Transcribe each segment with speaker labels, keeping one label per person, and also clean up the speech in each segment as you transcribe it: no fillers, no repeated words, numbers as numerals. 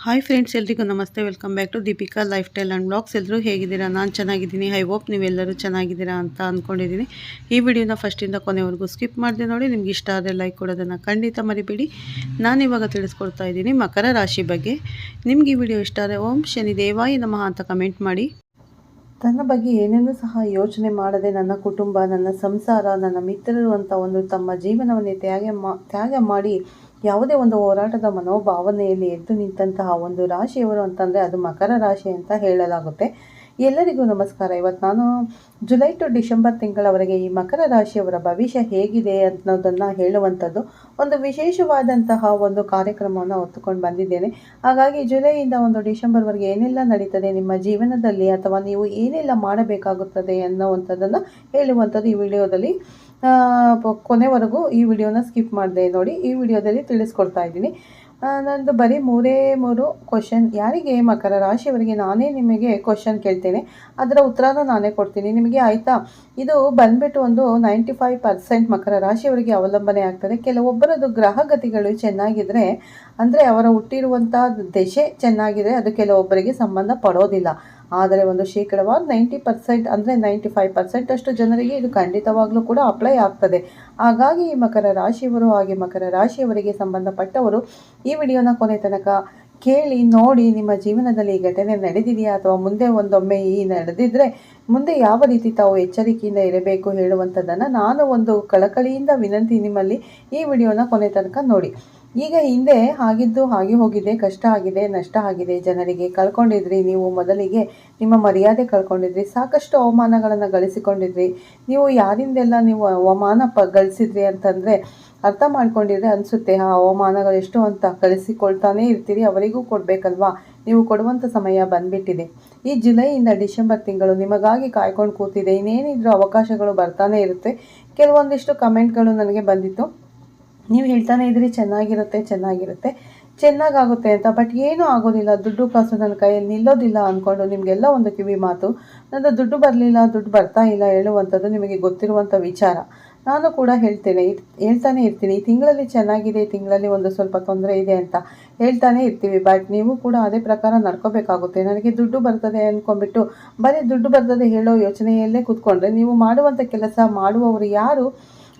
Speaker 1: Hi friends, ಎಲ್ರಿಗೂ ನಮಸ್ತೆ. Welcome back to Deepika lifestyle and blogs. ಎಲ್ಲರೂ ಹೇಗಿದ್ದೀರಾ? ನಾನು ಚೆನ್ನಾಗಿದ್ದೀನಿ. ಐ ಹೋಪ್ ನೀವೆಲ್ಲರೂ ಚೆನ್ನಾಗಿದ್ದೀರಾ ಅಂತ ಅಂದ್ಕೊಂಡಿದ್ದೀನಿ. ಈ ವಿಡಿಯೋನ ಫಸ್ಟಿಂದ ಕೊನೆವರೆಗೂ ಸ್ಕಿಪ್ ಮಾಡಿದೆ ನೋಡಿ. ನಿಮ್ಗೆ ಇಷ್ಟ ಆದರೆ ಲೈಕ್ ಕೊಡೋದನ್ನು ಖಂಡಿತ ಮರಿಬೇಡಿ. ನಾನಿವಾಗ ತಿಳಿಸ್ಕೊಡ್ತಾ ಇದ್ದೀನಿ ಮಕರ ರಾಶಿ ಬಗ್ಗೆ. ನಿಮ್ಗೆ ಈ ವಿಡಿಯೋ ಇಷ್ಟ ಆದರೆ ಓಂ ಶನಿ ದೇವಾಯ ನಮಃ ಅಂತ ಕಮೆಂಟ್ ಮಾಡಿ. ತನ್ನ ಬಗ್ಗೆ ಏನೇನೂ ಸಹ ಯೋಚನೆ ಮಾಡದೆ ನನ್ನ ಕುಟುಂಬ, ನನ್ನ ಸಂಸಾರ, ನನ್ನ ಮಿತ್ರರು ಅಂತ ಒಂದು ತಮ್ಮ ಜೀವನವನ್ನೇ ತ್ಯಾಗ ಮಾಡಿ ಯಾವುದೇ ಒಂದು ಹೋರಾಟದ ಮನೋಭಾವನೆಯಲ್ಲಿ ಎದ್ದು ನಿಂತಹ ಒಂದು ರಾಶಿಯವರು ಅಂತಂದರೆ ಅದು ಮಕರ ರಾಶಿ ಅಂತ ಹೇಳಲಾಗುತ್ತೆ. ಎಲ್ಲರಿಗೂ ನಮಸ್ಕಾರ. ಇವತ್ತು ನಾನು ಜುಲೈ ಟು ಡಿಸೆಂಬರ್ ತಿಂಗಳವರೆಗೆ ಈ ಮಕರ ರಾಶಿಯವರ ಭವಿಷ್ಯ ಹೇಗಿದೆ ಅನ್ನೋದನ್ನು ಹೇಳುವಂಥದ್ದು ಒಂದು ವಿಶೇಷವಾದಂತಹ ಒಂದು ಕಾರ್ಯಕ್ರಮವನ್ನು ಹೊತ್ತುಕೊಂಡು ಬಂದಿದ್ದೇನೆ. ಹಾಗಾಗಿ ಜುಲೈಯಿಂದ ಒಂದು ಡಿಸೆಂಬರ್ವರೆಗೆ ಏನೆಲ್ಲ ನಡೀತದೆ ನಿಮ್ಮ ಜೀವನದಲ್ಲಿ ಅಥವಾ ನೀವು ಏನೆಲ್ಲ ಮಾಡಬೇಕಾಗುತ್ತದೆ ಅನ್ನೋವಂಥದ್ದನ್ನು ಹೇಳುವಂಥದ್ದು ಈ ವಿಡಿಯೋದಲ್ಲಿ. ಕೊನೆವರೆಗೂ ಈ ವಿಡಿಯೋನ ಸ್ಕಿಪ್ ಮಾಡಿದೆ ನೋಡಿ. ಈ ವಿಡಿಯೋದಲ್ಲಿ ತಿಳಿಸ್ಕೊಡ್ತಾ ಇದ್ದೀನಿ. ನಂದು ಬರೀ ಮೂರು ಕ್ವಶನ್. ಯಾರಿಗೆ ಮಕರ ರಾಶಿಯವರಿಗೆ ನಾನೇ ನಿಮಗೆ ಕ್ವಶನ್ ಕೇಳ್ತೇನೆ, ಅದರ ಉತ್ತರನ ನಾನೇ ಕೊಡ್ತೀನಿ ನಿಮಗೆ, ಆಯಿತಾ? ಇದು ಬಂದ್ಬಿಟ್ಟು ಒಂದು 95% ಮಕರ ರಾಶಿಯವರಿಗೆ ಅವಲಂಬನೆ ಆಗ್ತದೆ. ಕೆಲವೊಬ್ಬರದ್ದು ಗ್ರಹಗತಿಗಳು ಚೆನ್ನಾಗಿದ್ದರೆ, ಅಂದರೆ ಅವರ ಹುಟ್ಟಿರುವಂಥ ದಶೆ ಚೆನ್ನಾಗಿದ್ರೆ ಅದು ಕೆಲವೊಬ್ಬರಿಗೆ ಸಂಬಂಧ ಪಡೋದಿಲ್ಲ. ಆದರೆ ಒಂದು ಶೇಕಡವಾರು 90% ಅಂದರೆ 95% ಅಷ್ಟು ಜನರಿಗೆ ಇದು ಖಂಡಿತವಾಗ್ಲೂ ಕೂಡ ಅಪ್ಲೈ ಆಗ್ತದೆ. ಹಾಗಾಗಿ ಈ ಮಕರ ರಾಶಿಯವರು ಹಾಗೆ ಮಕರ ರಾಶಿಯವರಿಗೆ ಸಂಬಂಧಪಟ್ಟವರು ಈ ವಿಡಿಯೋನ ಕೊನೆ ತನಕ ಕೇಳಿ ನೋಡಿ. ನಿಮ್ಮ ಜೀವನದಲ್ಲಿ ಈ ಘಟನೆ ನಡೆದಿದೆಯಾ ಅಥವಾ ಮುಂದೆ ಒಂದೊಮ್ಮೆ ಈ ನಡೆದಿದ್ದರೆ ಮುಂದೆ ಯಾವ ರೀತಿ ತಾವು ಎಚ್ಚರಿಕೆಯಿಂದ ಇರಬೇಕು ಹೇಳುವಂಥದ್ದನ್ನು ನಾನು ಒಂದು ಕಳಕಳಿಯಿಂದ ವಿನಂತಿ ನಿಮ್ಮಲ್ಲಿ ಈ ವಿಡಿಯೋನ ಕೊನೆ ತನಕ ನೋಡಿ. ಈಗ ಹಿಂದೆ ಆಗಿದ್ದು ಹಾಗೆ ಹೋಗಿದೆ, ಕಷ್ಟ ಆಗಿದೆ, ನಷ್ಟ ಆಗಿದೆ, ಜನರಿಗೆ ಕಳ್ಕೊಂಡಿದ್ರಿ, ನೀವು ಮೊದಲಿಗೆ ನಿಮ್ಮ ಮರ್ಯಾದೆ ಕಳ್ಕೊಂಡಿದ್ರಿ, ಸಾಕಷ್ಟು ಅವಮಾನಗಳನ್ನು ಗಳಿಸಿಕೊಂಡಿದ್ರಿ. ನೀವು ಯಾರಿಂದೆಲ್ಲ ನೀವು ಅವಮಾನ ಗಳಿಸಿದ್ರಿ ಅಂತಂದರೆ ಅರ್ಥ ಮಾಡ್ಕೊಂಡಿದ್ರೆ ಅನಿಸುತ್ತೆ ಆ ಅವಮಾನಗಳು ಎಷ್ಟು ಅಂತ. ಕಳಿಸಿಕೊಳ್ತಾನೇ ಇರ್ತೀರಿ, ಅವರಿಗೂ ಕೊಡಬೇಕಲ್ವಾ? ನೀವು ಕೊಡುವಂಥ ಸಮಯ ಬಂದ್ಬಿಟ್ಟಿದೆ. ಈ ಜುಲೈಯಿಂದ ಡಿಸೆಂಬರ್ ತಿಂಗಳು ನಿಮಗಾಗಿ ಕಾಯ್ಕೊಂಡು ಕೂತಿದೆ. ಇನ್ನೇನಿದ್ರು ಅವಕಾಶಗಳು ಬರ್ತಾನೆ ಇರುತ್ತೆ. ಕೆಲವೊಂದಿಷ್ಟು ಕಮೆಂಟ್ಗಳು ನನಗೆ ಬಂದಿತ್ತು, ನೀವು ಹೇಳ್ತಾನೆ ಇದ್ರಿ ಚೆನ್ನಾಗಾಗುತ್ತೆ ಅಂತ. ಬಟ್ ಏನೂ ಆಗೋದಿಲ್ಲ, ದುಡ್ಡು ಕಾಸು ನನ್ನ ಕೈಯಲ್ಲಿ ನಿಲ್ಲೋದಿಲ್ಲ ಅಂದ್ಕೊಂಡು ನಿಮಗೆಲ್ಲ ಒಂದು ಕಿವಿ ಮಾತು. ನನ್ನದು ದುಡ್ಡು ಬರಲಿಲ್ಲ, ದುಡ್ಡು ಬರ್ತಾ ಇಲ್ಲ ಹೇಳುವಂಥದ್ದು ನಿಮಗೆ ಗೊತ್ತಿರುವಂಥ ವಿಚಾರ. ನಾನು ಕೂಡ ಹೇಳ್ತಾನೆ ಇರ್ತೀನಿ, ಈ ತಿಂಗಳಲ್ಲಿ ಚೆನ್ನಾಗಿದೆ, ಈ ತಿಂಗಳಲ್ಲಿ ಒಂದು ಸ್ವಲ್ಪ ತೊಂದರೆ ಇದೆ ಅಂತ ಹೇಳ್ತಾನೆ ಇರ್ತೀವಿ. ಬಟ್ ನೀವು ಕೂಡ ಅದೇ ಪ್ರಕಾರ ನಡ್ಕೋಬೇಕಾಗುತ್ತೆ. ನನಗೆ ದುಡ್ಡು ಬರ್ತದೆ ಅಂದ್ಕೊಂಡ್ಬಿಟ್ಟು ಬರೀ ದುಡ್ಡು ಬರ್ತದೆ ಹೇಳೋ ಯೋಚನೆಯಲ್ಲೇ ಕೂತ್ಕೊಂಡ್ರೆ ನೀವು ಮಾಡುವಂಥ ಕೆಲಸ ಮಾಡುವವರು ಯಾರು,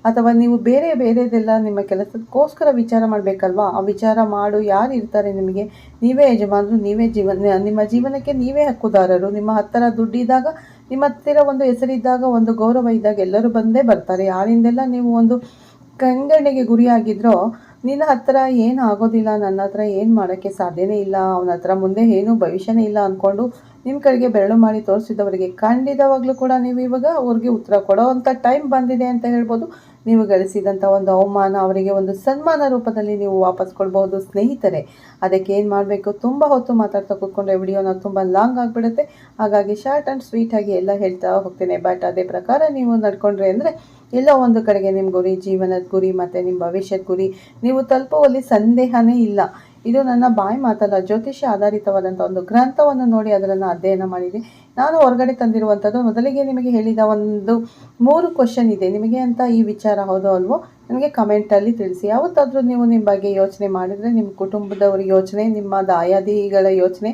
Speaker 1: ಅಥವಾ ನೀವು ಬೇರೆದೆಲ್ಲ ನಿಮ್ಮ ಕೆಲಸಕ್ಕೋಸ್ಕರ ವಿಚಾರ ಮಾಡಬೇಕಲ್ವಾ? ಆ ವಿಚಾರ ಮಾಡು ಯಾರು ಇರ್ತಾರೆ ನಿಮಗೆ? ನೀವೇ ಯಜಮಾನರು, ನೀವೇ ನಿಮ್ಮ ಜೀವನಕ್ಕೆ ನೀವೇ ಹಕ್ಕುದಾರರು. ನಿಮ್ಮ ಹತ್ತಿರ ದುಡ್ಡಿದ್ದಾಗ, ನಿಮ್ಮ ಹತ್ತಿರ ಒಂದು ಹೆಸರಿದ್ದಾಗ, ಒಂದು ಗೌರವ ಇದ್ದಾಗ ಎಲ್ಲರೂ ಬಂದೇ ಬರ್ತಾರೆ. ಯಾರಿಂದೆಲ್ಲ ನೀವು ಒಂದು ಕಣ್ಗಣ್ಣಿಗೆ ಗುರಿಯಾಗಿದ್ರೋ ನಿನ್ನ ಹತ್ರ ಏನು ಆಗೋದಿಲ್ಲ, ನನ್ನ ಹತ್ರ ಏನು ಮಾಡೋಕ್ಕೆ ಸಾಧ್ಯನೇ ಇಲ್ಲ, ಅವನ ಹತ್ರ ಮುಂದೆ ಏನೂ ಭವಿಷ್ಯನೇ ಇಲ್ಲ ಅಂದ್ಕೊಂಡು ನಿಮ್ಮ ಕಡೆಗೆ ಬೆರಳು ಮಾಡಿ ತೋರಿಸಿದವರಿಗೆ ಖಂಡಿತವಾಗ್ಲೂ ಕೂಡ ನೀವು ಇವಾಗ ಅವ್ರಿಗೆ ಉತ್ತರ ಕೊಡೋ ಅಂಥ ಟೈಮ್ ಬಂದಿದೆ ಅಂತ ಹೇಳ್ಬೋದು. ನೀವು ಗಳಿಸಿದಂಥ ಒಂದು ಅವಮಾನ ಅವರಿಗೆ ಒಂದು ಸನ್ಮಾನ ರೂಪದಲ್ಲಿ ನೀವು ವಾಪಸ್ ಕೊಡ್ಬೋದು. ಸ್ನೇಹಿತರೆ, ಅದಕ್ಕೆ ಏನು ಮಾಡಬೇಕು? ತುಂಬ ಹೊತ್ತು ಮಾತಾಡ್ತಾ ಕೂತ್ಕೊಂಡ್ರೆ ವಿಡಿಯೋನ ತುಂಬ ಲಾಂಗ್ ಆಗಿಬಿಡುತ್ತೆ. ಹಾಗಾಗಿ ಶಾರ್ಟ್ ಆ್ಯಂಡ್ ಸ್ವೀಟಾಗಿ ಎಲ್ಲ ಹೇಳ್ತಾ ಹೋಗ್ತೇನೆ. ಬಟ್ ಅದೇ ಪ್ರಕಾರ ನೀವು ನಡ್ಕೊಂಡ್ರೆ ಅಂದರೆ ಎಲ್ಲೋ ಒಂದು ಕಡೆಗೆ ನಿಮ್ಮ ಗುರಿ, ಜೀವನದ ಗುರಿ ಮತ್ತು ನಿಮ್ಮ ಭವಿಷ್ಯದ ಗುರಿ ನೀವು ತಲುಪುವಲ್ಲಿ ಸಂದೇಹನೇ ಇಲ್ಲ. ಇದು ನನ್ನ ಬಾಯಿ ಮಾತಲ್ಲ, ಜ್ಯೋತಿಷ್ಯ ಆಧಾರಿತವಾದಂಥ ಒಂದು ಗ್ರಂಥವನ್ನು ನೋಡಿ ಅದನ್ನು ಅಧ್ಯಯನ ಮಾಡಿದೆ. ನಾನು ಹೊರಗಡೆ ತಂದಿರುವಂಥದ್ದು. ಮೊದಲಿಗೆ ನಿಮಗೆ ಹೇಳಿದ ಒಂದು 3 ಕ್ವಶನ್ ಇದೆ ನಿಮಗೆ ಅಂತ. ಈ ವಿಚಾರ ಹೌದೋ ಅಲ್ವೋ ನನಗೆ ಕಮೆಂಟಲ್ಲಿ ತಿಳಿಸಿ. ಯಾವತ್ತಾದರೂ ನೀವು ನಿಮ್ಮ ಬಗ್ಗೆ ಯೋಚನೆ ಮಾಡಿದರೆ, ನಿಮ್ಮ ಕುಟುಂಬದವ್ರ ಯೋಚನೆ, ನಿಮ್ಮ ದಾಯಾದಿಗಳ ಯೋಚನೆ,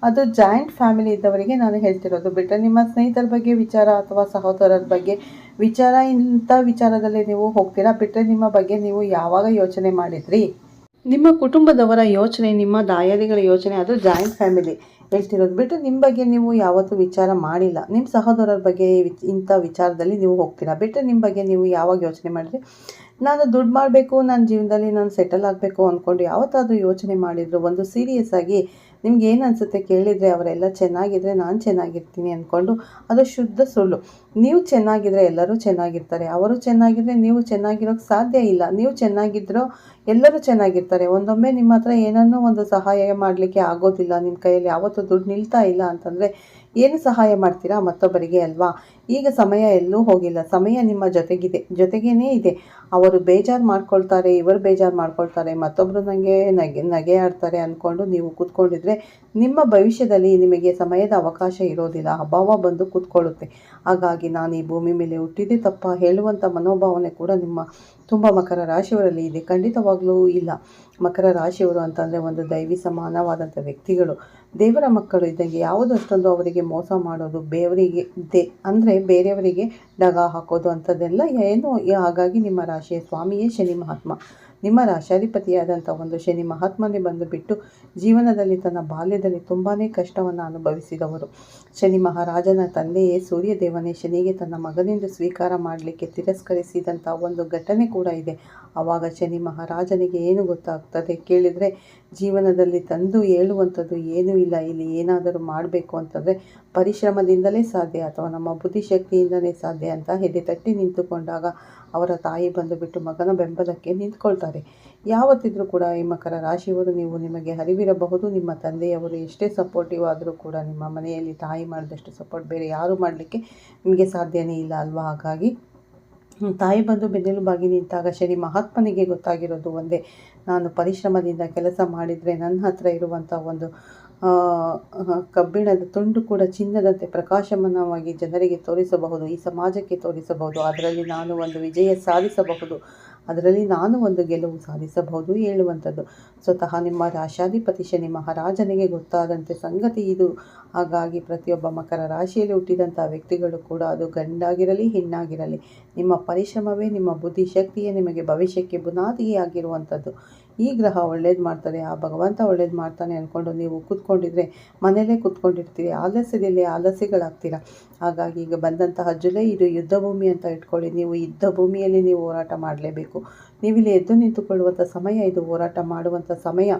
Speaker 1: ಅದು ಜಾಯಿಂಟ್ ಫ್ಯಾಮಿಲಿ ಇದ್ದವರಿಗೆ ನಾನು ಹೇಳ್ತಿರೋದು. ಬಿಟ್ಟರೆ ನಿಮ್ಮ ಸ್ನೇಹಿತರ ಬಗ್ಗೆ ವಿಚಾರ ಅಥವಾ ಸಹೋದರರ ಬಗ್ಗೆ ವಿಚಾರ, ಇಂಥ ವಿಚಾರದಲ್ಲಿ ನೀವು ಹೋಗ್ತೀರಾ. ಬಿಟ್ಟರೆ ನಿಮ್ಮ ಬಗ್ಗೆ ನೀವು ಯಾವಾಗ ಯೋಚನೆ ಮಾಡಿದ್ರಿ? ನಿಮ್ಮ ಕುಟುಂಬದವರ ಯೋಚನೆ, ನಿಮ್ಮ ದಾಯಾದಿಗಳ ಯೋಚನೆ, ಅದು ಜಾಯಿಂಟ್ ಫ್ಯಾಮಿಲಿ ಹೇಳ್ತಿರೋದು. ಬಿಟ್ಟು ನಿಮ್ಮ ಬಗ್ಗೆ ನೀವು ಯಾವತ್ತೂ ವಿಚಾರ ಮಾಡಿಲ್ಲ. ನಿಮ್ಮ ಸಹೋದರರ ಬಗ್ಗೆ ಇಂಥ ವಿಚಾರದಲ್ಲಿ ನೀವು ಹೋಗ್ತೀರಾ. ಬಿಟ್ಟರೆ ನಿಮ್ಮ ಬಗ್ಗೆ ನೀವು ಯಾವಾಗ ಯೋಚನೆ ಮಾಡಿದ್ರಿ? ನಾನು ದುಡ್ಡು ಮಾಡಬೇಕು, ನನ್ನ ಜೀವನದಲ್ಲಿ ನಾನು ಸೆಟಲ್ ಆಗಬೇಕು ಅಂದ್ಕೊಂಡು ಯಾವತ್ತಾದರೂ ಯೋಚನೆ ಮಾಡಿದ್ರು? ಒಂದು ಸೀರಿಯಸ್ ಆಗಿ ನಿಮ್ಗೆ ಏನು ಅನಿಸುತ್ತೆ ಕೇಳಿದರೆ, ಅವರೆಲ್ಲ ಚೆನ್ನಾಗಿದ್ದರೆ ನಾನು ಚೆನ್ನಾಗಿರ್ತೀನಿ ಅಂದ್ಕೊಂಡು, ಅದು ಶುದ್ಧ ಸುಳ್ಳು. ನೀವು ಚೆನ್ನಾಗಿದ್ದರೆ ಎಲ್ಲರೂ ಚೆನ್ನಾಗಿರ್ತಾರೆ, ಅವರು ಚೆನ್ನಾಗಿದ್ದರೆ ನೀವು ಚೆನ್ನಾಗಿರೋಕ್ಕೆ ಸಾಧ್ಯ ಇಲ್ಲ. ನೀವು ಚೆನ್ನಾಗಿದ್ರೋ ಎಲ್ಲರೂ ಚೆನ್ನಾಗಿರ್ತಾರೆ. ಒಂದೊಮ್ಮೆ ನಿಮ್ಮ ಹತ್ರ ಏನನ್ನೂ ಒಂದು ಸಹಾಯ ಮಾಡಲಿಕ್ಕೆ ಆಗೋದಿಲ್ಲ, ನಿಮ್ಮ ಕೈಯಲ್ಲಿ ಯಾವತ್ತೂ ದುಡ್ಡು ನಿಲ್ತಾ ಇಲ್ಲ ಅಂತಂದರೆ ಏನು ಸಹಾಯ ಮಾಡ್ತೀರಾ? ಮತ್ತೊಬ್ಬರಿಗೆ ಅಲ್ವಾ? ಈಗ ಸಮಯ ಎಲ್ಲೂ ಹೋಗಿಲ್ಲ, ಸಮಯ ನಿಮ್ಮ ಜೊತೆಗೇ ಇದೆ. ಅವರು ಬೇಜಾರು ಮಾಡ್ಕೊಳ್ತಾರೆ, ಇವರು ಬೇಜಾರು ಮಾಡ್ಕೊಳ್ತಾರೆ, ಮತ್ತೊಬ್ಬರು ನನಗೆ ನಗೆ ಆಡ್ತಾರೆ ಅಂದ್ಕೊಂಡು ನೀವು ಕೂತ್ಕೊಂಡಿದ್ರೆ ಮಾಡಿದರೆ ನಿಮ್ಮ ಭವಿಷ್ಯದಲ್ಲಿ ನಿಮಗೆ ಸಮಯದ ಅವಕಾಶ ಇರೋದಿಲ್ಲ, ಅಭಾವ ಬಂದು ಕೂತ್ಕೊಳ್ಳುತ್ತೆ. ಹಾಗಾಗಿ ನಾನು ಈ ಭೂಮಿ ಮೇಲೆ ಹುಟ್ಟಿದೆ ತಪ್ಪ ಹೇಳುವಂಥ ಮನೋಭಾವನೆ ಕೂಡ ನಿಮ್ಮ ತುಂಬ ಮಕರ ರಾಶಿಯವರಲ್ಲಿ ಇದೆ. ಖಂಡಿತವಾಗ್ಲೂ ಇಲ್ಲ. ಮಕರ ರಾಶಿಯವರು ಅಂತಂದರೆ ಒಂದು ದೈವಿ ಸಮಾನವಾದಂಥ ವ್ಯಕ್ತಿಗಳು, ದೇವರ ಮಕ್ಕಳು ಇದ್ದಂಗೆ. ಯಾವುದು ಅಷ್ಟೊಂದು ಅವರಿಗೆ ಮೋಸ ಮಾಡೋದು, ಅಂದರೆ ಬೇರೆಯವರಿಗೆ ಡಗ ಹಾಕೋದು ಅಂಥದ್ದೆಲ್ಲ ಏನು. ಹಾಗಾಗಿ ನಿಮ್ಮ ರಾಶಿಯ ಸ್ವಾಮಿಯೇ ಶನಿ ಮಹಾತ್ಮ. ನಿಮ್ಮ ರಾಶಾಧಿಪತಿಯಾದಂಥ ಒಂದು ಶನಿ ಮಹಾತ್ಮನೇ ಬಂದುಬಿಟ್ಟು ಜೀವನದಲ್ಲಿ ತನ್ನ ಬಾಲ್ಯದಲ್ಲಿ ತುಂಬಾ ಕಷ್ಟವನ್ನು ಅನುಭವಿಸಿದವರು. ಶನಿ ಮಹಾರಾಜನ ತಂದೆಯೇ ಸೂರ್ಯದೇವನೇ ಶನಿಗೆ ತನ್ನ ಮಗನೆಂದು ಸ್ವೀಕಾರ ಮಾಡಲಿಕ್ಕೆ ತಿರಸ್ಕರಿಸಿದಂಥ ಒಂದು ಘಟನೆ ಕೂಡ ಇದೆ. ಆವಾಗ ಶನಿ ಮಹಾರಾಜನಿಗೆ ಏನು ಗೊತ್ತಾಗ್ತದೆ ಕೇಳಿದರೆ, ಜೀವನದಲ್ಲಿ ತಂದು ಹೇಳುವಂಥದ್ದು ಏನೂ ಇಲ್ಲ. ಇಲ್ಲಿ ಏನಾದರೂ ಮಾಡಬೇಕು ಅಂತಂದರೆ ಪರಿಶ್ರಮದಿಂದಲೇ ಸಾಧ್ಯ, ಅಥವಾ ನಮ್ಮ ಬುದ್ಧಿಶಕ್ತಿಯಿಂದಲೇ ಸಾಧ್ಯ ಅಂತ ಎದೆ ತಟ್ಟಿ ನಿಂತುಕೊಂಡಾಗ ಅವರ ತಾಯಿ ಬಂದುಬಿಟ್ಟು ಮಗನ ಬೆಂಬಲಕ್ಕೆ ನಿಂತ್ಕೊಳ್ತಾರೆ. ಯಾವತ್ತಿದ್ರೂ ಕೂಡ ಈ ಮಕರ ರಾಶಿಯವರು, ನೀವು ನಿಮಗೆ ಅರಿವಿರಬಹುದು, ನಿಮ್ಮ ತಂದೆಯವರು ಎಷ್ಟೇ ಸಪೋರ್ಟಿವ್ ಆದರೂ ಕೂಡ ನಿಮ್ಮ ಮನೆಯಲ್ಲಿ ತಾಯಿ ಮಾಡಿದಷ್ಟು ಸಪೋರ್ಟ್ ಬೇರೆ ಯಾರೂ ಮಾಡಲಿಕ್ಕೆ ನಿಮಗೆ ಸಾಧ್ಯನೇ ಇಲ್ಲ ಅಲ್ವಾ. ಹಾಗಾಗಿ ತಾಯಿ ಬಂದು ಬೆನ್ನೆಲುಬಾಗಿ ನಿಂತಾಗ ಶನಿ ಮಹಾತ್ಮನಿಗೆ ಗೊತ್ತಾಗಿರೋದು ಒಂದೇ, ನಾನು ಪರಿಶ್ರಮದಿಂದ ಕೆಲಸ ಮಾಡಿದರೆ ನನ್ನ ಹತ್ರ ಇರುವಂಥ ಒಂದು ಕಬ್ಬಿಣದ ತುಂಡು ಕೂಡ ಚಿನ್ನದಂತೆ ಪ್ರಕಾಶಮಾನವಾಗಿ ಜನರಿಗೆ ತೋರಿಸಬಹುದು, ಈ ಸಮಾಜಕ್ಕೆ ತೋರಿಸಬಹುದು. ಅದರಲ್ಲಿ ನಾನು ಒಂದು ವಿಜಯ ಸಾಧಿಸಬಹುದು, ಅದರಲ್ಲಿ ನಾನು ಒಂದು ಗೆಲುವು ಸಾಧಿಸಬಹುದು ಹೇಳುವಂಥದ್ದು ಸ್ವತಃ ನಿಮ್ಮ ರಾಶಾಧಿಪತಿ ಶನಿ ಮಹಾರಾಜನಿಗೆ ಗೊತ್ತಾದಂತೆ ಸಂಗತಿ ಇದು. ಹಾಗಾಗಿ ಪ್ರತಿಯೊಬ್ಬ ಮಕರ ರಾಶಿಯಲ್ಲಿ ಹುಟ್ಟಿದಂಥ ವ್ಯಕ್ತಿಗಳು ಕೂಡ, ಅದು ಗಂಡಾಗಿರಲಿ ಹೆಣ್ಣಾಗಿರಲಿ, ನಿಮ್ಮ ಪರಿಶ್ರಮವೇ ನಿಮ್ಮ ಬುದ್ಧಿಶಕ್ತಿಯೇ ನಿಮಗೆ ಭವಿಷ್ಯಕ್ಕೆ ಬುನಾದಿಯಾಗಿರುವಂಥದ್ದು. ಈ ಗ್ರಹ ಒಳ್ಳೇದು ಮಾಡ್ತಾರೆ, ಆ ಭಗವಂತ ಒಳ್ಳೇದು ಮಾಡ್ತಾನೆ ಅಂದ್ಕೊಂಡು ನೀವು ಕೂತ್ಕೊಂಡಿದ್ರೆ ಮನೆಯಲ್ಲೇ ಕೂತ್ಕೊಂಡಿರ್ತೀರಿ, ಆಲಸ್ಯದಲ್ಲಿ ಆಲಸ್ಯಗಳಾಗ್ತೀರ. ಹಾಗಾಗಿ ಈಗ ಬಂದಂತಹ ಜುಲೈ ಇದು ಯುದ್ಧ ಭೂಮಿ ಅಂತ ಇಟ್ಕೊಳ್ಳಿ. ನೀವು ಯುದ್ಧ ಭೂಮಿಯಲ್ಲಿ ನೀವು ಹೋರಾಟ ಮಾಡಲೇಬೇಕು. ನೀವಿಲ್ಲಿ ಎದ್ದು ನಿಂತುಕೊಳ್ಳುವಂಥ ಸಮಯ ಇದು, ಹೋರಾಟ ಮಾಡುವಂಥ ಸಮಯ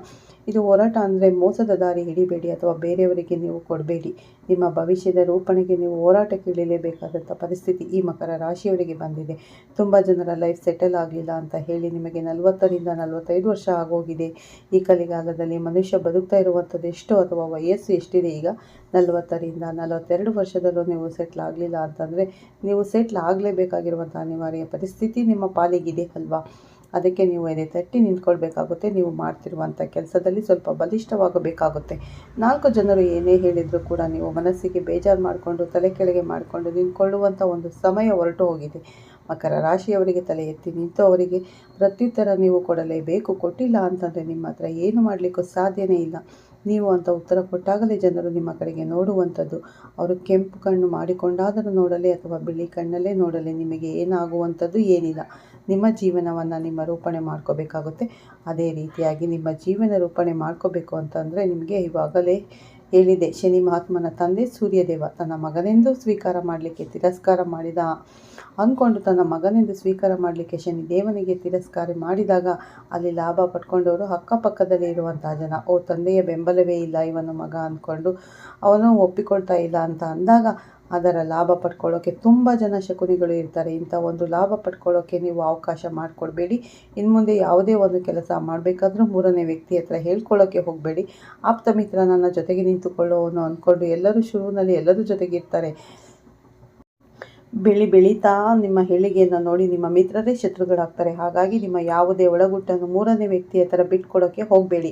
Speaker 1: ಇದು. ಹೋರಾಟ ಅಂದರೆ ಮೋಸದ ದಾರಿ ಹಿಡಿಬೇಡಿ, ಅಥವಾ ಬೇರೆಯವರಿಗೆ ನೀವು ಕೊಡಬೇಡಿ. ನಿಮ್ಮ ಭವಿಷ್ಯದ ರೂಪಣೆಗೆ ನೀವು ಹೋರಾಟಕ್ಕೆ ಇಳಿಯಲೇಬೇಕಾದಂಥ ಪರಿಸ್ಥಿತಿ ಈ ಮಕರ ರಾಶಿಯವರಿಗೆ ಬಂದಿದೆ. ತುಂಬ ಜನರ ಲೈಫ್ ಸೆಟಲ್ ಆಗಲಿಲ್ಲ ಅಂತ ಹೇಳಿ ನಿಮಗೆ 40ರಿಂದ 45 ವರ್ಷ ಆಗೋಗಿದೆ. ಈ ಕಲಿಗಾಲದಲ್ಲಿ ಮನುಷ್ಯ ಬದುಕ್ತಾ ಇರುವಂಥದ್ದು ಎಷ್ಟು, ಅಥವಾ ವಯಸ್ಸು ಎಷ್ಟಿದೆ ಈಗ, 40ರಿಂದ 42 ವರ್ಷದಲ್ಲೂ ನೀವು ಸೆಟ್ಲ್ ಆಗಲಿಲ್ಲ ಅಂತಂದರೆ ನೀವು ಸೆಟ್ಲ್ ಆಗಲೇಬೇಕಾಗಿರುವಂಥ ಅನಿವಾರ್ಯ ಪರಿಸ್ಥಿತಿ ನಿಮ್ಮ ಪಾಲಿಗಿದೆ ಅಲ್ವಾ. ಅದಕ್ಕೆ ನೀವು ಎದೆ ತಟ್ಟಿ ನಿಂತ್ಕೊಳ್ಬೇಕಾಗುತ್ತೆ. ನೀವು ಮಾಡ್ತಿರುವಂಥ ಕೆಲಸದಲ್ಲಿ ಸ್ವಲ್ಪ ಬಲಿಷ್ಠವಾಗಬೇಕಾಗುತ್ತೆ. 4 ಜನರು ಏನೇ ಹೇಳಿದರೂ ಕೂಡ ನೀವು ಮನಸ್ಸಿಗೆ ಬೇಜಾರು ಮಾಡಿಕೊಂಡು ತಲೆ ಕೆಳಗೆ ಮಾಡಿಕೊಂಡು ನಿಂತ್ಕೊಳ್ಳುವಂಥ ಒಂದು ಸಮಯ ಹೊರಟು ಹೋಗಿದೆ. ಮಕರ ರಾಶಿಯವರಿಗೆ ತಲೆ ಎತ್ತಿ ನಿಂತು ಅವರಿಗೆ ಪ್ರತ್ಯುತ್ತರ ನೀವು ಕೊಡಲೇಬೇಕು. ಕೊಟ್ಟಿಲ್ಲ ಅಂತಂದರೆ ನಿಮ್ಮ ಹತ್ರ ಏನು ಮಾಡಲಿಕ್ಕೂ ಸಾಧ್ಯನೇ ಇಲ್ಲ. ನೀವು ಅಂತ ಉತ್ತರ ಕೊಟ್ಟಾಗಲೇ ಜನರು ನಿಮ್ಮ ಕಡೆಗೆ ನೋಡುವಂಥದ್ದು. ಅವರು ಕೆಂಪು ಕಣ್ಣು ಮಾಡಿಕೊಂಡಾದರೂ ನೋಡಲಿ, ಅಥವಾ ಬಿಳಿ ಕಣ್ಣಲ್ಲೇ ನೋಡಲಿ, ನಿಮಗೆ ಏನಾಗುವಂಥದ್ದು ಏನಿಲ್ಲ. ನಿಮ್ಮ ಜೀವನವನ್ನು ನಿಮ್ಮ ರೂಪಣೆ ಮಾಡ್ಕೋಬೇಕಾಗುತ್ತೆ. ಅದೇ ರೀತಿಯಾಗಿ ನಿಮ್ಮ ಜೀವನ ರೂಪಣೆ ಮಾಡ್ಕೋಬೇಕು ಅಂತಂದರೆ ನಿಮಗೆ ಇವಾಗಲೇ ಹೇಳಿದೆ, ಶನಿ ಮಹಾತ್ಮನ ತಂದೆ ಸೂರ್ಯದೇವ ತನ್ನ ಮಗನೆಂದು ಸ್ವೀಕಾರ ಮಾಡಲಿಕ್ಕೆ ತಿರಸ್ಕಾರ ಮಾಡಿದ ಅಂದ್ಕೊಂಡು ತನ್ನ ಮಗನೆಂದು ಸ್ವೀಕಾರ ಮಾಡಲಿಕ್ಕೆ ಶನಿ ದೇವನಿಗೆ ತಿರಸ್ಕಾರ ಮಾಡಿದಾಗ ಅಲ್ಲಿ ಲಾಭ ಪಡ್ಕೊಂಡವರು ಅಕ್ಕಪಕ್ಕದಲ್ಲಿ ಇರುವಂಥ ಜನ, ತಂದೆಯ ಬೆಂಬಲವೇ ಇಲ್ಲ ಇವನು ಮಗ ಅಂದ್ಕೊಂಡು ಅವನು ಒಪ್ಪಿಕೊಳ್ತಾ ಇಲ್ಲ ಅಂತ ಅಂದಾಗ ಅದರ ಲಾಭ ಪಡ್ಕೊಳ್ಳೋಕ್ಕೆ ತುಂಬ ಜನ ಶಕುನಿಗಳು ಇರ್ತಾರೆ. ಇಂಥ ಒಂದು ಲಾಭ ಪಡ್ಕೊಳ್ಳೋಕ್ಕೆ ನೀವು ಅವಕಾಶ ಮಾಡಿಕೊಡ್ಬೇಡಿ. ಇನ್ನು ಮುಂದೆ ಯಾವುದೇ ಒಂದು ಕೆಲಸ ಮಾಡಬೇಕಾದ್ರೂ 3ನೇ ವ್ಯಕ್ತಿ ಹತ್ರ ಹೇಳ್ಕೊಳ್ಳೋಕ್ಕೆ ಹೋಗಬೇಡಿ. ಆಪ್ತ ಮಿತ್ರ ನನ್ನ ಜೊತೆಗೆ ನಿಂತುಕೊಳ್ಳೋನು ಅಂದ್ಕೊಂಡು ಎಲ್ಲರೂ ಶುರುವಿನಲ್ಲಿ ಎಲ್ಲರೂ ಜೊತೆಗಿರ್ತಾರೆ. ಬೆಳೀತಾ ನಿಮ್ಮ ಹೇಳಿಕೆಯನ್ನು ನೋಡಿ ನಿಮ್ಮ ಮಿತ್ರರೇ ಶತ್ರುಗಳಾಗ್ತಾರೆ. ಹಾಗಾಗಿ ನಿಮ್ಮ ಯಾವುದೇ ಒಳಗುಟ್ಟನ್ನು 3ನೇ ವ್ಯಕ್ತಿ ಹತ್ರ ಬಿಟ್ಕೊಡೋಕ್ಕೆ ಹೋಗಬೇಡಿ.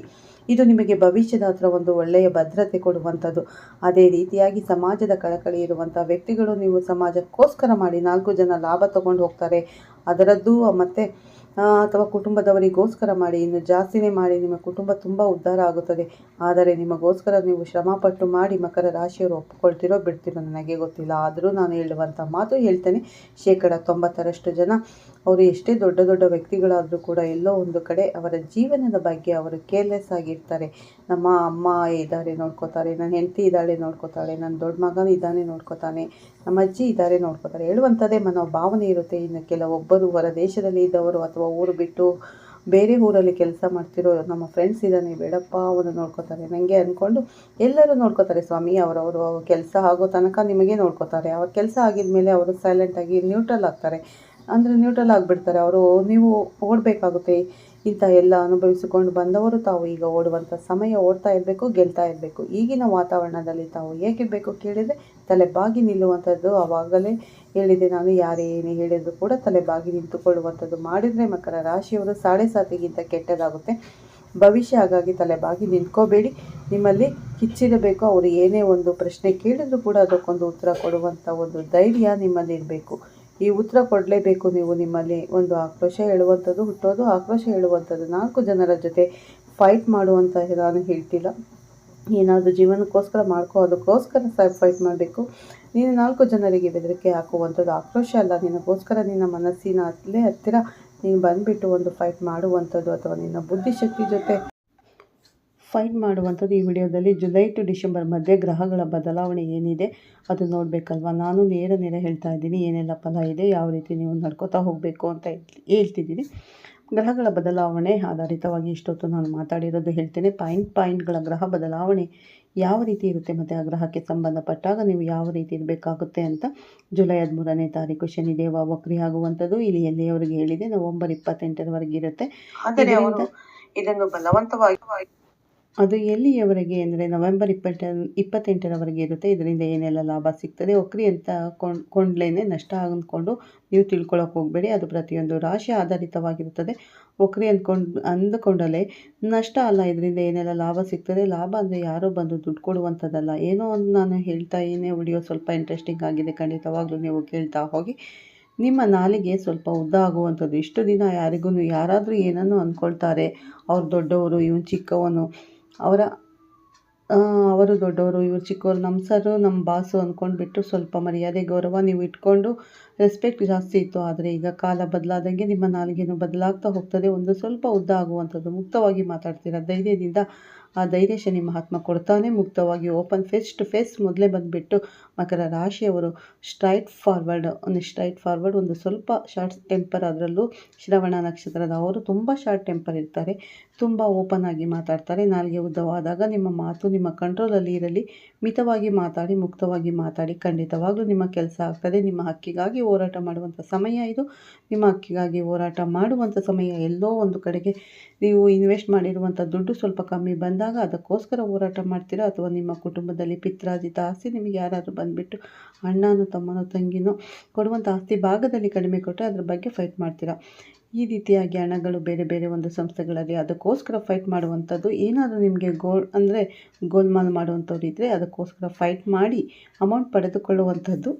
Speaker 1: ಇದು ನಿಮಗೆ ಭವಿಷ್ಯದ ಹತ್ರ ಒಂದು ಒಳ್ಳೆಯ ಭದ್ರತೆ ಕೊಡುವಂಥದ್ದು. ಅದೇ ರೀತಿಯಾಗಿ ಸಮಾಜದ ಕಳಕಳಿ ಇರುವಂಥ ವ್ಯಕ್ತಿಗಳು, ನೀವು ಸಮಾಜಕ್ಕೋಸ್ಕರ ಮಾಡಿ 4 ಜನ ಲಾಭ ತಗೊಂಡು ಹೋಗ್ತಾರೆ ಅದರದ್ದು, ಮತ್ತು ಅಥವಾ ಕುಟುಂಬದವರಿಗೋಸ್ಕರ ಮಾಡಿ, ಇನ್ನು ಜಾಸ್ತಿನೇ ಮಾಡಿ, ನಿಮ್ಮ ಕುಟುಂಬ ತುಂಬ ಉದ್ಧಾರ ಆಗುತ್ತದೆ. ಆದರೆ ನಿಮಗೋಸ್ಕರ ನೀವು ಶ್ರಮಪಟ್ಟು ಮಾಡಿ ಮಕರ ರಾಶಿಯವರು ಒಪ್ಕೊಳ್ತಿರೋ ಬಿಡ್ತಿರೋ ನನಗೆ ಗೊತ್ತಿಲ್ಲ. ಆದರೂ ನಾನು ಹೇಳುವಂಥ ಮಾತು ಹೇಳ್ತೇನೆ, 90% ಜನ ಅವರು ಎಷ್ಟೇ ದೊಡ್ಡ ದೊಡ್ಡ ವ್ಯಕ್ತಿಗಳಾದರೂ ಕೂಡ ಎಲ್ಲೋ ಒಂದು ಕಡೆ ಅವರ ಜೀವನದ ಬಗ್ಗೆ ಅವರು ಕೇರ್ಲೆಸ್ ಆಗಿರ್ತಾರೆ. ನಮ್ಮ ಅಮ್ಮ ಇದ್ದಾರೆ ನೋಡ್ಕೋತಾರೆ, ನನ್ನ ಹೆಂಡತಿ ಇದ್ದಾಳೆ ನೋಡ್ಕೋತಾಳೆ, ನನ್ನ ದೊಡ್ಡ ಮಗನ ಇದ್ದಾನೆ ನೋಡ್ಕೋತಾನೆ, ನಮ್ಮ ಅಜ್ಜಿ ಇದ್ದಾರೆ ನೋಡ್ಕೋತಾರೆ ಹೇಳುವಂಥದ್ದೇ ಮನೋಭಾವನೆ ಇರುತ್ತೆ. ಇನ್ನು ಕೆಲವೊಬ್ಬರು ಹೊರ ದೇಶದಲ್ಲಿ ಇದ್ದವರು, ಅಥವಾ ಊರು ಬಿಟ್ಟು ಬೇರೆ ಊರಲ್ಲಿ ಕೆಲಸ ಮಾಡ್ತಿರೋ ನಮ್ಮ ಫ್ರೆಂಡ್ಸ್ ಇದ್ದಾನೆ, ಬೇಡಪ್ಪ ಅವನು ನೋಡ್ಕೋತಾರೆ ನನಗೆ ಅಂದ್ಕೊಂಡು ಎಲ್ಲರೂ ನೋಡ್ಕೋತಾರೆ ಸ್ವಾಮಿ. ಅವರವರು ಕೆಲಸ ಆಗೋ ತನಕ ನಿಮಗೆ ನೋಡ್ಕೋತಾರೆ. ಅವ್ರ ಕೆಲಸ ಆಗಿದ ಮೇಲೆ ಅವರು ಸೈಲೆಂಟಾಗಿ ನ್ಯೂಟ್ರಲ್ ಆಗ್ತಾರೆ. ಅಂದರೆ ನ್ಯೂಟ್ರಲ್ ಆಗಿಬಿಡ್ತಾರೆ ಅವರು. ನೀವು ಓಡಬೇಕಾಗುತ್ತೆ. ಇಂಥ ಎಲ್ಲ ಅನುಭವಿಸಿಕೊಂಡು ಬಂದವರು ತಾವು ಈಗ ಓಡುವಂಥ ಸಮಯ, ಓಡ್ತಾ ಇರಬೇಕು, ಗೆಲ್ತಾ ಇರಬೇಕು. ಈಗಿನ ವಾತಾವರಣದಲ್ಲಿ ತಾವು ಹೇಗಿರಬೇಕು ಕೇಳಿದರೆ ತಲೆ ಬಾಗಿ ನಿಲ್ಲುವಂಥದ್ದು. ಆವಾಗಲೇ ಹೇಳಿದೆ ನಾನು, ಯಾರೇ ಏನೇ ಹೇಳಿದರೂ ಕೂಡ ತಲೆ ಬಾಗಿ ನಿಂತುಕೊಳ್ಳುವಂಥದ್ದು ಮಾಡಿದರೆ ಮಕರ ರಾಶಿಯವರು 7.5ಗಿಂತ ಕೆಟ್ಟದಾಗುತ್ತೆ ಭವಿಷ್ಯ. ಹಾಗಾಗಿ ತಲೆ ಬಾಗಿ ನಿಂತ್ಕೋಬೇಡಿ. ನಿಮ್ಮಲ್ಲಿ ಕಿಚ್ಚಿರಬೇಕು. ಅವರು ಏನೇ ಒಂದು ಪ್ರಶ್ನೆ ಕೇಳಿದ್ರು ಕೂಡ ಅದಕ್ಕೊಂದು ಉತ್ತರ ಕೊಡುವಂಥ ಒಂದು ಧೈರ್ಯ ನಿಮ್ಮಲ್ಲಿ ಇರಬೇಕು. ಈ ಉತ್ತರ ಕೊಡಲೇಬೇಕು ನೀವು. ನಿಮ್ಮಲ್ಲಿ ಒಂದು ಆಕ್ರೋಶ ಹೇಳುವಂಥದ್ದು ಹುಟ್ಟೋದು, ಆಕ್ರೋಶ ಹೇಳುವಂಥದ್ದು 4 ಜನರ ಜೊತೆ ಫೈಟ್ ಮಾಡುವಂಥ ನಾನು ಹೇಳ್ತಿಲ್ಲ. ಏನಾದರೂ ಜೀವನಕ್ಕೋಸ್ಕರ ಅದಕ್ಕೋಸ್ಕರ ಫೈಟ್ ಮಾಡಬೇಕು. ನೀನು 4 ಜನರಿಗೆ ಬೆದರಿಕೆ ಹಾಕುವಂಥದ್ದು ಆಕ್ರೋಶ ಅಲ್ಲ. ನಿನಗೋಸ್ಕರ ನಿನ್ನ ಮನಸ್ಸಿನ ಹತ್ತಿರ ನೀನು ಬಂದುಬಿಟ್ಟು ಒಂದು ಫೈಟ್ ಮಾಡುವಂಥದ್ದು ಅಥವಾ ನಿನ್ನ ಬುದ್ಧಿಶಕ್ತಿ ಜೊತೆ ಫೈಟ್ ಮಾಡುವಂಥದ್ದು. ಈ ವಿಡಿಯೋದಲ್ಲಿ ಜುಲೈ ಟು ಡಿಸೆಂಬರ್ ಮಧ್ಯೆ ಗ್ರಹಗಳ ಬದಲಾವಣೆ ಏನಿದೆ ಅದು ನೋಡಬೇಕಲ್ವ. ನಾನು ನೇರ ಹೇಳ್ತಾ ಇದ್ದೀನಿ ಏನೆಲ್ಲ ಫಲ ಇದೆ, ಯಾವ ರೀತಿ ನೀವು ನಡ್ಕೋತಾ ಹೋಗಬೇಕು ಅಂತ ಹೇಳ್ತಿದ್ದೀನಿ. ಗ್ರಹಗಳ ಬದಲಾವಣೆ ಆಧಾರಿತವಾಗಿ ಇಷ್ಟೊತ್ತು ನಾನು ಮಾತಾಡಿರೋದು ಹೇಳ್ತೇನೆ. ಪಾಯಿಂಟ್ಗಳ ಗ್ರಹ ಬದಲಾವಣೆ ಯಾವ ರೀತಿ ಇರುತ್ತೆ ಮತ್ತು ಆ ಗ್ರಹಕ್ಕೆ ಸಂಬಂಧಪಟ್ಟಾಗ ನೀವು ಯಾವ ರೀತಿ ಇರಬೇಕಾಗುತ್ತೆ ಅಂತ. ಜುಲೈ 13ನೇ ತಾರೀಕು ಶನಿದೇವ ವಕ್ರಿ ಆಗುವಂಥದ್ದು ಇಲ್ಲಿ ಎಲ್ಲಿಯವರೆಗೆ ಹೇಳಿದೆ, ನವೆಂಬರ್ 28ರವರೆಗೆ ಇರುತ್ತೆ. ಆದರೆ ಇದನ್ನು ಬಲವಂತವಾಗಿ ಅದು ಎಲ್ಲಿಯವರೆಗೆ ಅಂದರೆ ನವೆಂಬರ್ 28ರವರೆಗೆ ಇರುತ್ತೆ. ಇದರಿಂದ ಏನೆಲ್ಲ ಲಾಭ ಸಿಗ್ತದೆ, ವಕ್ರಿ ಅಂತ ಕೊಂಡ್ಲೇನೆ ನಷ್ಟ ಅಂದ್ಕೊಂಡು ನೀವು ತಿಳ್ಕೊಳ್ಳೋಕೆ ಹೋಗಬೇಡಿ. ಅದು ಪ್ರತಿಯೊಂದು ರಾಶಿ ಆಧಾರಿತವಾಗಿರುತ್ತದೆ. ವಕ್ರಿ ಅಂದುಕೊಂಡಲೇ ನಷ್ಟ ಅಲ್ಲ. ಇದರಿಂದ ಏನೆಲ್ಲ ಲಾಭ ಸಿಗ್ತದೆ, ಲಾಭ ಅಂದರೆ ಯಾರೋ ಬಂದು ದುಡ್ಡು ಕೊಡುವಂಥದ್ದಲ್ಲ. ಏನೋ ಒಂದು ನಾನು ಹೇಳ್ತಾ ಏನೇ ವಿಡಿಯೋ ಸ್ವಲ್ಪ ಇಂಟ್ರೆಸ್ಟಿಂಗ್ ಆಗಿದೆ, ಖಂಡಿತವಾಗ್ಲೂ ನೀವು ಕೇಳ್ತಾ ಹೋಗಿ. ನಿಮ್ಮ ನಾಲಿಗೆ ಸ್ವಲ್ಪ ಉದ್ದ ಆಗುವಂಥದ್ದು. ಇಷ್ಟು ದಿನ ಯಾರಾದರೂ ಏನನ್ನು ಅಂದ್ಕೊಳ್ತಾರೆ, ಅವ್ರು ದೊಡ್ಡವರು ಇವನು ಚಿಕ್ಕವನು, ಅವರು ದೊಡ್ಡವರು ಇವರು ಚಿಕ್ಕವರು, ನಮ್ಮ ಸರು ನಮ್ಮ ಬಾಸು ಅಂದ್ಕೊಂಡ್ಬಿಟ್ಟು ಸ್ವಲ್ಪ ಮರ್ಯಾದೆ ಗೌರವ ನೀವು ಇಟ್ಕೊಂಡು ರೆಸ್ಪೆಕ್ಟ್ ಜಾಸ್ತಿ ಇತ್ತು. ಆದರೆ ಈಗ ಕಾಲ ಬದಲಾದಂಗೆ ನಿಮ್ಮ ನಾಲಿಗೆನೂ ಬದಲಾಗ್ತಾ ಹೋಗ್ತದೆ. ಒಂದು ಸ್ವಲ್ಪ ಉದ್ದ ಆಗುವಂಥದ್ದು. ಮುಕ್ತವಾಗಿ ಮಾತಾಡ್ತೀರಾ ಧೈರ್ಯದಿಂದ. ಆ ಧೈರ್ಯ ಶನಿ ಮಹಾತ್ಮ ಕೊಡ್ತಾನೆ. ಮುಕ್ತವಾಗಿ ಓಪನ್ ಫೇಸ್ ಟು ಫೇಸ್ ಮೊದಲೇ ಬಂದುಬಿಟ್ಟು ಮಕರ ರಾಶಿಯವರು ಸ್ಟ್ರೈಟ್ ಫಾರ್ವರ್ಡ್ ಒಂದು ಸ್ವಲ್ಪ ಶಾರ್ಟ್ ಟೆಂಪರ್. ಅದರಲ್ಲೂ ಶ್ರವಣ ನಕ್ಷತ್ರದ ಅವರು ತುಂಬ ಶಾರ್ಟ್ ಟೆಂಪರ್ ಇರ್ತಾರೆ, ತುಂಬ ಓಪನ್ ಆಗಿ ಮಾತಾಡ್ತಾರೆ. ನಾಲ್ಗೆ ಉದ್ದವಾದಾಗ ನಿಮ್ಮ ಮಾತು ನಿಮ್ಮ ಕಂಟ್ರೋಲಲ್ಲಿ ಇರಲಿ. ಮಿತವಾಗಿ ಮಾತಾಡಿ, ಮುಕ್ತವಾಗಿ ಮಾತಾಡಿ. ಖಂಡಿತವಾಗ್ಲೂ ನಿಮ್ಮ ಕೆಲಸ ಆಗ್ತದೆ. ನಿಮ್ಮ ಹಕ್ಕಿಗಾಗಿ ಹೋರಾಟ ಮಾಡುವಂಥ ಸಮಯ ಇದು. ನಿಮ್ಮ ಹಕ್ಕಿಗಾಗಿ ಹೋರಾಟ ಮಾಡುವಂಥ ಸಮಯ. ಎಲ್ಲೋ ಒಂದು ಕಡೆಗೆ ನೀವು ಇನ್ವೆಸ್ಟ್ ಮಾಡಿರುವಂಥ ದುಡ್ಡು ಸ್ವಲ್ಪ ಕಮ್ಮಿ ಬಂದಾಗ ಅದಕ್ಕೋಸ್ಕರ ಹೋರಾಟ ಮಾಡ್ತೀರಾ. ಅಥವಾ ನಿಮ್ಮ ಕುಟುಂಬದಲ್ಲಿ ಪಿತ್ರಾರ್ಜಿತ ಆಸ್ತಿ ನಿಮಗೆ ಯಾರಾದರೂ ಬಂದುಬಿಟ್ಟು ಅಣ್ಣನೋ ತಮ್ಮನೋ ತಂಗಿನೋ ಕೊಡುವಂಥ ಆಸ್ತಿ ಭಾಗದಲ್ಲಿ ಕಡಿಮೆ ಕೊಟ್ಟರೆ ಅದ್ರ ಬಗ್ಗೆ ಫೈಟ್ ಮಾಡ್ತೀರಾ. ಈ ರೀತಿಯಾಗಿ ಹಣಗಳು ಬೇರೆ ಬೇರೆ ಒಂದು ಸಂಸ್ಥೆಗಳಲ್ಲಿ ಅದಕ್ಕೋಸ್ಕರ ಫೈಟ್ ಮಾಡುವಂಥದ್ದು. ಏನಾದರೂ ನಿಮಗೆ ಗೋಲ್ಮಾಲ್ ಮಾಡುವಂಥವ್ರು ಇದ್ದರೆ ಅದಕ್ಕೋಸ್ಕರ ಫೈಟ್ ಮಾಡಿ ಅಮೌಂಟ್ ಪಡೆದುಕೊಳ್ಳುವಂಥದ್ದು.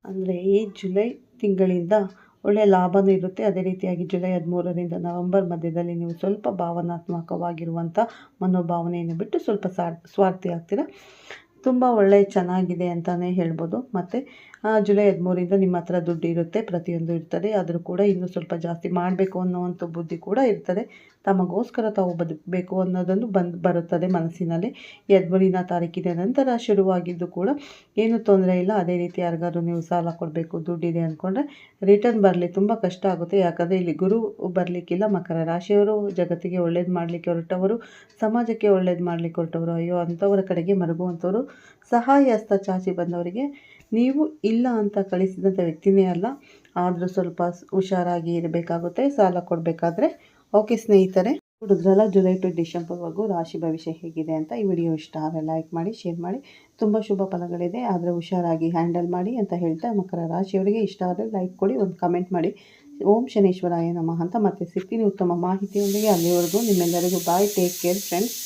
Speaker 1: ಅಂದರೆ ಈ ಜುಲೈ ತಿಂಗಳಿಂದ ಒಳ್ಳೆಯ ಲಾಭವೂ ಇರುತ್ತೆ. ಅದೇ ರೀತಿಯಾಗಿ ಜುಲೈ 13ರಿಂದ ನವೆಂಬರ್ ಮಧ್ಯದಲ್ಲಿ ನೀವು ಸ್ವಲ್ಪ ಭಾವನಾತ್ಮಕವಾಗಿರುವಂಥ ಮನೋಭಾವನೆಯನ್ನು ಬಿಟ್ಟು ಸ್ವಲ್ಪ ಸ್ವಾರ್ಥಿ ಆಗ್ತೀರಾ. ತುಂಬ ಚೆನ್ನಾಗಿದೆ ಅಂತಲೇ ಹೇಳ್ಬೋದು. ಮತ್ತು ಜುಲೈ 13ರಿಂದ ನಿಮ್ಮ ಹತ್ರ ದುಡ್ಡು ಇರುತ್ತೆ, ಪ್ರತಿಯೊಂದು ಇರ್ತದೆ. ಆದರೂ ಕೂಡ ಇನ್ನೂ ಸ್ವಲ್ಪ ಜಾಸ್ತಿ ಮಾಡಬೇಕು ಅನ್ನೋವಂಥ ಬುದ್ಧಿ ಕೂಡ ಇರ್ತದೆ. ತಮಗೋಸ್ಕರ ತಾವು ಬದುಕಬೇಕು ಅನ್ನೋದನ್ನು ಬರುತ್ತದೆ ಮನಸ್ಸಿನಲ್ಲಿ. 13ನೇ ತಾರೀಕಿನ ನಂತರ ಶುರುವಾಗಿದ್ದು ಕೂಡ ಏನೂ ತೊಂದರೆ ಇಲ್ಲ. ಅದೇ ರೀತಿ ಯಾರಿಗಾದ್ರೂ ನೀವು ಸಾಲ ಕೊಡಬೇಕು, ದುಡ್ಡಿದೆ ಅಂದ್ಕೊಂಡ್ರೆ ರಿಟರ್ನ್ ಬರಲಿ ತುಂಬ ಕಷ್ಟ ಆಗುತ್ತೆ. ಯಾಕಂದರೆ ಇಲ್ಲಿ ಗುರು ಬರಲಿಕ್ಕಿಲ್ಲ. ಮಕರ ರಾಶಿಯವರು ಜಗತ್ತಿಗೆ ಒಳ್ಳೇದು ಮಾಡಲಿಕ್ಕೆ ಹೊರಟವರು, ಸಮಾಜಕ್ಕೆ ಒಳ್ಳೇದು ಮಾಡಲಿಕ್ಕೆ ಹೊರಟವರು. ಅಯ್ಯೋ ಅಂಥವರ ಕಡೆಗೆ ಮರಗುವಂಥವ್ರು. ಸಹಾಯ ಹಸ್ತ ಚಾಚಿ ಬಂದವರಿಗೆ ನೀವು ಇಲ್ಲ ಅಂತ ಕಳಿಸಿದಂಥ ವ್ಯಕ್ತಿನೇ ಅಲ್ಲ. ಆದರೂ ಸ್ವಲ್ಪ ಹುಷಾರಾಗಿ ಇರಬೇಕಾಗುತ್ತೆ ಸಾಲ ಕೊಡಬೇಕಾದ್ರೆ. ಓಕೆ ಸ್ನೇಹಿತರೆ, ಹುಡುಗರಲ್ಲ ಜುಲೈ ಟು ಡಿಸೆಂಬರ್ವರೆಗೂ ರಾಶಿ ಭವಿಷ್ಯ ಹೇಗಿದೆ ಅಂತ. ಈ ವಿಡಿಯೋ ಇಷ್ಟ ಆದರೆ ಲೈಕ್ ಮಾಡಿ, ಶೇರ್ ಮಾಡಿ. ತುಂಬ ಶುಭ ಫಲಗಳಿದೆ, ಆದರೆ ಹುಷಾರಾಗಿ ಹ್ಯಾಂಡಲ್ ಮಾಡಿ ಅಂತ ಹೇಳ್ತಾ ಮಕರ ರಾಶಿಯವರಿಗೆ ಇಷ್ಟ ಆದರೆ ಲೈಕ್ ಕೊಡಿ, ಒಂದು ಕಮೆಂಟ್ ಮಾಡಿ. ಓಂ ಶನೇಶ್ವರಾಯ ನಮಃ ಅಂತ ಮತ್ತೆ ಸಿಗ್ತೀನಿ ಉತ್ತಮ ಮಾಹಿತಿಯೊಂದಿಗೆ. ಅಲ್ಲಿವರೆಗೂ ನಿಮ್ಮೆಲ್ಲರಿಗೂ ಬಾಯ್. Take care friends.